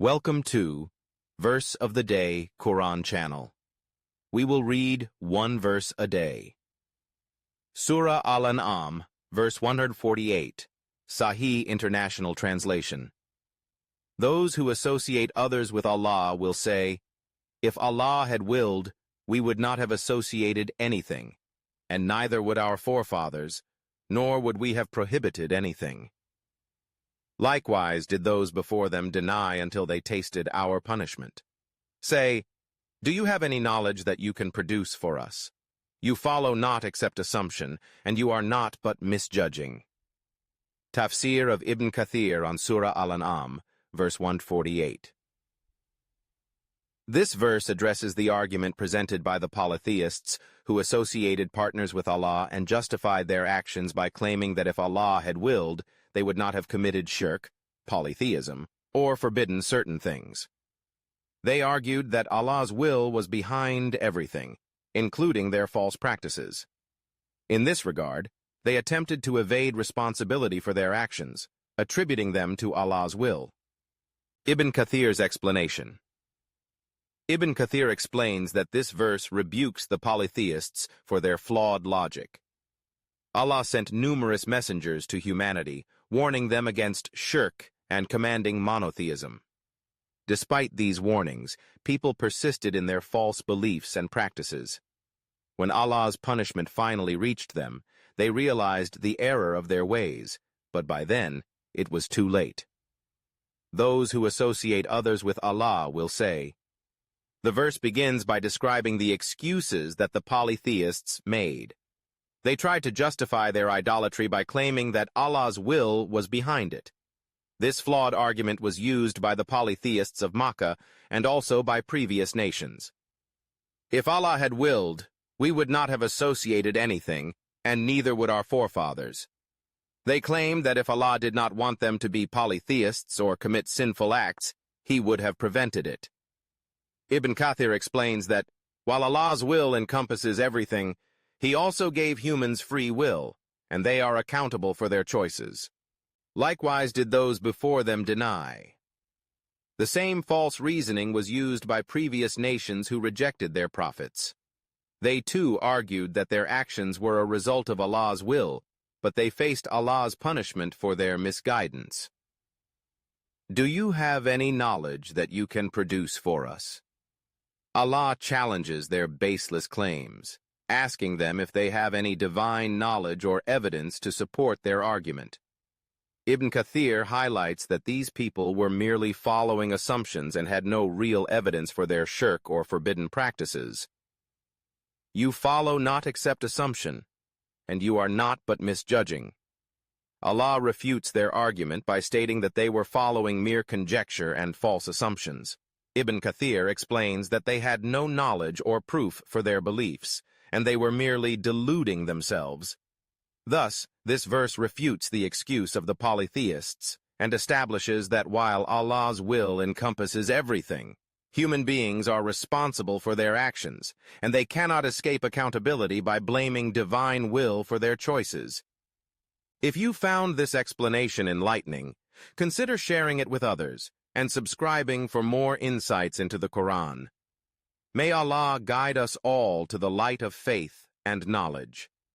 Welcome to Verse of the Day Quran channel. We will read one verse a day. Surah Al-An'am, verse 148, Sahih International Translation. Those who associate others with Allah will say, "If Allah had willed, we would not have associated anything, and neither would our forefathers, nor would we have prohibited anything." Likewise did those before them deny until they tasted our punishment. Say, "Do you have any knowledge that you can produce for us? You follow not except assumption, and you are not but misjudging." Tafsir of Ibn Kathir on Surah Al-An'am, verse 148. This verse addresses the argument presented by the polytheists who associated partners with Allah and justified their actions by claiming that if Allah had willed, they would not have committed shirk, polytheism, or forbidden certain things. They argued that Allah's will was behind everything, including their false practices. In this regard, they attempted to evade responsibility for their actions, attributing them to Allah's will. Ibn Kathir's explanation. Ibn Kathir explains that this verse rebukes the polytheists for their flawed logic. Allah sent numerous messengers to humanity, warning them against shirk and commanding monotheism. Despite these warnings, people persisted in their false beliefs and practices. When Allah's punishment finally reached them, they realized the error of their ways, but by then, it was too late. Those who associate others with Allah will say. The verse begins by describing the excuses that the polytheists made. They tried to justify their idolatry by claiming that Allah's will was behind it. This flawed argument was used by the polytheists of Makkah and also by previous nations. If Allah had willed, we would not have associated anything, and neither would our forefathers. They claimed that if Allah did not want them to be polytheists or commit sinful acts, He would have prevented it. Ibn Kathir explains that, while Allah's will encompasses everything, He also gave humans free will, and they are accountable for their choices. Likewise did those before them deny. The same false reasoning was used by previous nations who rejected their prophets. They too argued that their actions were a result of Allah's will, but they faced Allah's punishment for their misguidance. Do you have any knowledge that you can produce for us? Allah challenges their baseless claims, asking them if they have any divine knowledge or evidence to support their argument. Ibn Kathir highlights that these people were merely following assumptions and had no real evidence for their shirk or forbidden practices. You follow not except assumption, and you are not but misjudging. Allah refutes their argument by stating that they were following mere conjecture and false assumptions. Ibn Kathir explains that they had no knowledge or proof for their beliefs, and they were merely deluding themselves. Thus, this verse refutes the excuse of the polytheists and establishes that while Allah's will encompasses everything, human beings are responsible for their actions, and they cannot escape accountability by blaming divine will for their choices. If you found this explanation enlightening, consider sharing it with others and subscribing for more insights into the Quran. May Allah guide us all to the light of faith and knowledge.